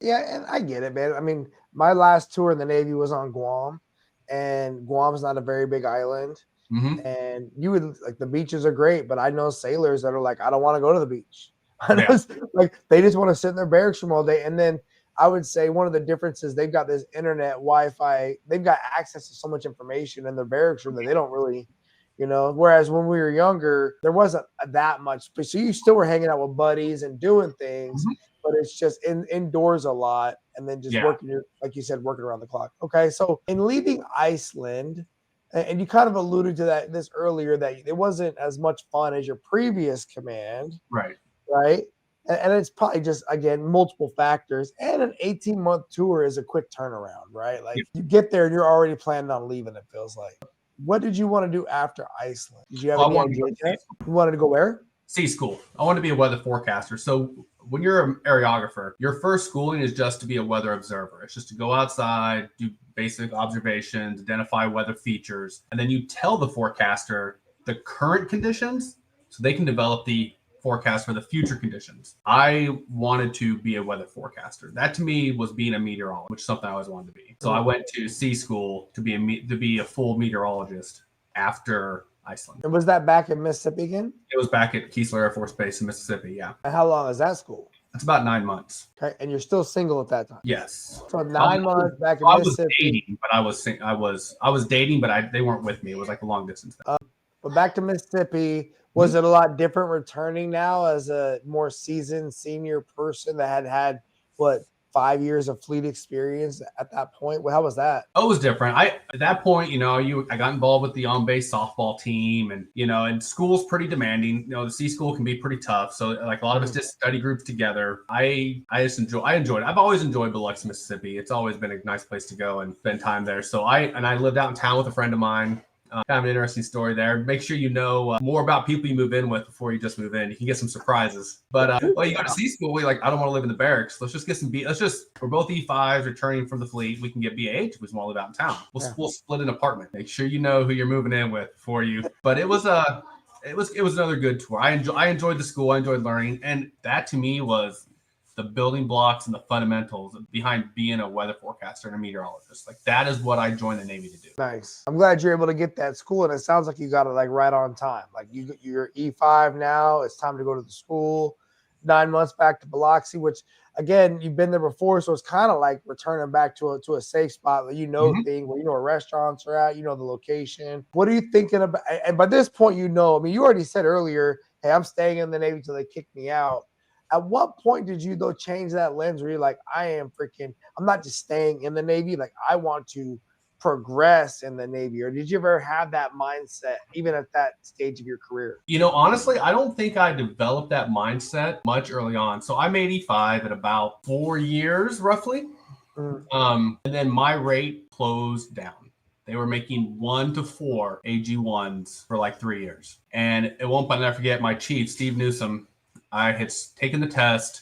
Yeah, and I get it, man. I mean, my last tour in the Navy was on Guam, and Guam's not a very big island. Hmm. And you would like the beaches are great, but I know sailors that are like, I don't want to go to the beach. I know Yeah. like they just want to sit in their barracks room all day. And then I would say one of the differences they've got this internet, Wi-Fi, they've got access to so much information in their barracks room that they don't really, Whereas when we were younger, there wasn't that much. So you still were hanging out with buddies and doing things, Hmm. but it's just indoors a lot, and then just Yeah. working like you said, working around the clock. Okay, so in leaving Iceland, and you kind of alluded to this earlier that it wasn't as much fun as your previous command, Right. right? And it's probably just again multiple factors. And an 18-month tour is a quick turnaround, right? Yeah. Like you get there and you're already planning on leaving. It feels like. What did you want to do after Iceland? Did you have Well, I any wanted to go ideas to yet? You wanted to go where? sea school. I wanted to be a weather forecaster. So when you're an areographer, your first schooling is just to be a weather observer. It's just to go outside, do basic observations, identify weather features, and then you tell the forecaster the current conditions so they can develop the forecast for the future conditions. I wanted to be a weather forecaster. That to me was being a meteorologist, which is something I always wanted to be. So I went to sea school to be a full meteorologist after Iceland. And was that back in Mississippi again? It was back at Keesler Air Force Base in Mississippi. Yeah, And how long is that school? it's about 9 months. Okay, and you're still single at that time. Yes. So I 9 months back in I was Mississippi. dating, but I was dating, but they weren't with me. It was like a long distance thing. But back to Mississippi, was it a lot different returning now as a more seasoned senior person that had what 5 years of fleet experience at that point? Well, how was that? Oh, it was different. At that point, I got involved with the on-base softball team, and school's pretty demanding. The C school can be pretty tough. So like a lot of us did study groups together. I enjoyed it. I've always enjoyed Biloxi, Mississippi. It's always been a nice place to go and spend time there. So I lived out in town with a friend of mine. Kind of an interesting story there. Make sure you know more about people you move in with before you just move in. You can get some surprises. But well, you go to C school. We're like, I don't want to live in the barracks. Let's just get some B. We're both E5s returning from the fleet. We can get BAH if we want to live out in town. We'll split an apartment. Make sure you know who you're moving in with before you. But it was another good tour. I enjoyed the school. I enjoyed learning, and that to me was the building blocks and the fundamentals behind being a weather forecaster and a meteorologist. Like that is what I joined the Navy to do. Nice. I'm glad you're able to get that school, and it sounds like you got it like right on time. Like you're E5 now. It's time to go to the school. 9 months back to Biloxi, which again you've been there before, so it's kind of like returning back to a safe spot that things where where restaurants are at, the location. What are you thinking about? And by this point, I mean, you already said earlier, hey, I'm staying in the Navy till they kick me out. At what point did you though change that lens where you're like, I'm not just staying in the Navy, like I want to progress in the Navy? Or did you ever have that mindset even at that stage of your career? Honestly, I don't think I developed that mindset much early on. So I'm 85 at about 4 years roughly. And then my rate closed down. They were making 1 to 4 AG1s for like 3 years. And it won't, I'll never forget my chief, Steve Newsom. I had taken the test.